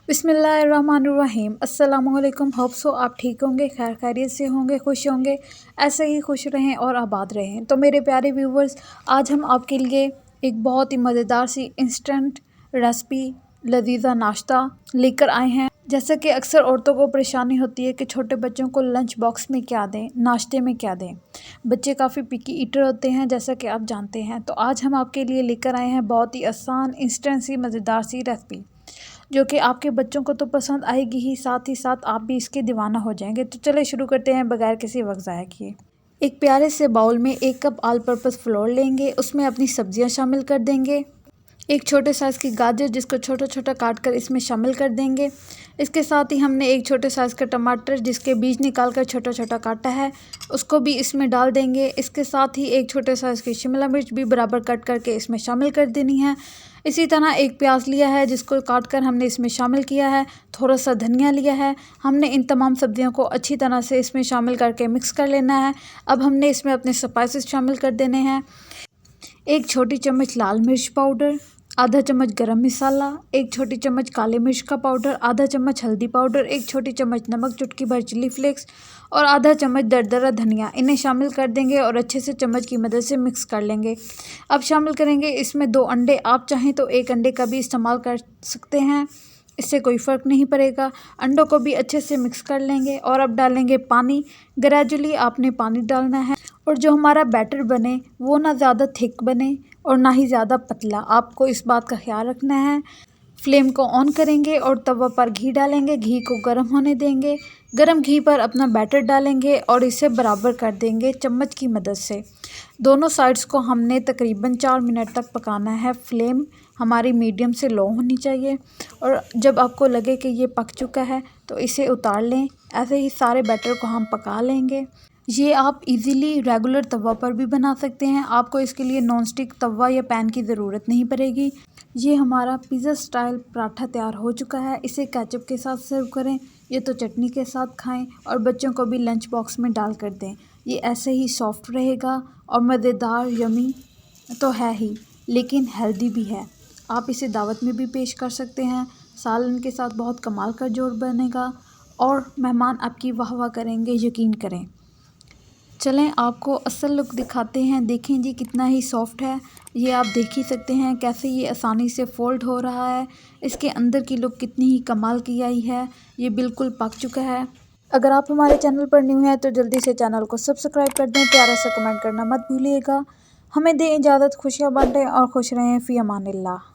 बिस्मिल्लाहिर्रहमानिर्रहीम। अस्सलामुअलैकुम। Hope so आप ठीक होंगे, खैर खैरियत से होंगे, खुश होंगे, ऐसे ही खुश रहें और आबाद रहें। तो मेरे प्यारे व्यूवर्स, आज हम आपके लिए एक बहुत ही मज़ेदार सी इंस्टेंट रेसिपी लजीज़ा नाश्ता लेकर आए हैं। जैसे कि अक्सर औरतों को परेशानी होती है कि छोटे बच्चों को लंच बॉक्स में क्या दें, नाश्ते में क्या दें। बच्चे काफ़ी पिकी ईटर होते हैं, जैसा कि आप जानते हैं। तो आज हम आपके लिए लेकर आए हैं बहुत ही आसान, इंस्टेंट सी, मज़ेदार सी रेसिपी, जो कि आपके बच्चों को तो पसंद आएगी ही साथ आप भी इसके दीवाना हो जाएंगे। तो चलिए शुरू करते हैं बगैर किसी वक्त ज़ाया किए। एक प्यारे से बाउल में 1 कप ऑल पर्पस फ्लोर लेंगे, उसमें अपनी सब्जियां शामिल कर देंगे। एक छोटे साइज़ की गाजर जिसको छोटा छोटा काट कर इसमें शामिल कर देंगे। इसके साथ ही हमने एक छोटे साइज़ का टमाटर जिसके बीज निकाल कर छोटा छोटा काटा है, उसको भी इसमें डाल देंगे। इसके साथ ही एक छोटे साइज़ की शिमला मिर्च भी बराबर कट करके इसमें शामिल कर देनी है। इसी तरह एक प्याज लिया है जिसको काट कर हमने इसमें शामिल किया है। थोड़ा सा धनिया लिया है। हमने इन तमाम सब्जियों को अच्छी तरह से इसमें शामिल करके मिक्स कर लेना है। अब हमने इसमें अपने स्पाइसेस शामिल कर देने हैं। 1 छोटी चम्मच लाल मिर्च पाउडर, आधा चम्मच गरम मसाला, 1 छोटी चम्मच काले मिर्च का पाउडर, आधा चम्मच हल्दी पाउडर, 1 छोटी चम्मच नमक, चुटकी भर चिली फ्लेक्स और आधा चम्मच दरदरा धनिया। इन्हें शामिल कर देंगे और अच्छे से चम्मच की मदद से मिक्स कर लेंगे। अब शामिल करेंगे इसमें 2 अंडे। आप चाहें तो 1 अंडे का भी इस्तेमाल कर सकते हैं, इससे कोई फ़र्क नहीं पड़ेगा। अंडों को भी अच्छे से मिक्स कर लेंगे और अब डालेंगे पानी। ग्रेजुअली आपने पानी डालना है और जो हमारा बैटर बने वो ना ज़्यादा थिक बने और ना ही ज़्यादा पतला, आपको इस बात का ख्याल रखना है। फ्लेम को ऑन करेंगे और तवा पर घी डालेंगे, घी को गर्म होने देंगे। गर्म घी पर अपना बैटर डालेंगे और इसे बराबर कर देंगे चम्मच की मदद से। दोनों साइड्स को हमने तकरीबन 4 मिनट तक पकाना है। फ्लेम हमारी मीडियम से लो होनी चाहिए और जब आपको लगे कि ये पक चुका है तो इसे उतार लें। ऐसे ही सारे बैटर को हम पका लेंगे। ये आप इजीली रेगुलर तवा पर भी बना सकते हैं, आपको इसके लिए नॉन स्टिक तवा या पैन की ज़रूरत नहीं पड़ेगी। ये हमारा पिज़्ज़ा स्टाइल पराठा तैयार हो चुका है। इसे केचप के साथ सर्व करें, ये तो चटनी के साथ खाएं और बच्चों को भी लंच बॉक्स में डाल कर दें। ये ऐसे ही सॉफ्ट रहेगा और मज़ेदार, यमी तो है ही लेकिन हेल्दी भी है। आप इसे दावत में भी पेश कर सकते हैं, सालन के साथ बहुत कमाल का जोड़ बनेगा और मेहमान आपकी वाह वाह करेंगे, यकीन करें। चलें आपको असल लुक दिखाते हैं। देखें जी कितना ही सॉफ्ट है, ये आप देख ही सकते हैं कैसे ये आसानी से फोल्ड हो रहा है। इसके अंदर की लुक कितनी ही कमाल की आई है। ये बिल्कुल पक चुका है। अगर आप हमारे चैनल पर न्यू हैं तो जल्दी से चैनल को सब्सक्राइब कर दें, प्यारा सा कमेंट करना मत भूलिएगा। हमें दें इजाज़त, खुशियाँ बांटें और खुश रहें। फ़ी अमानिल्लाह।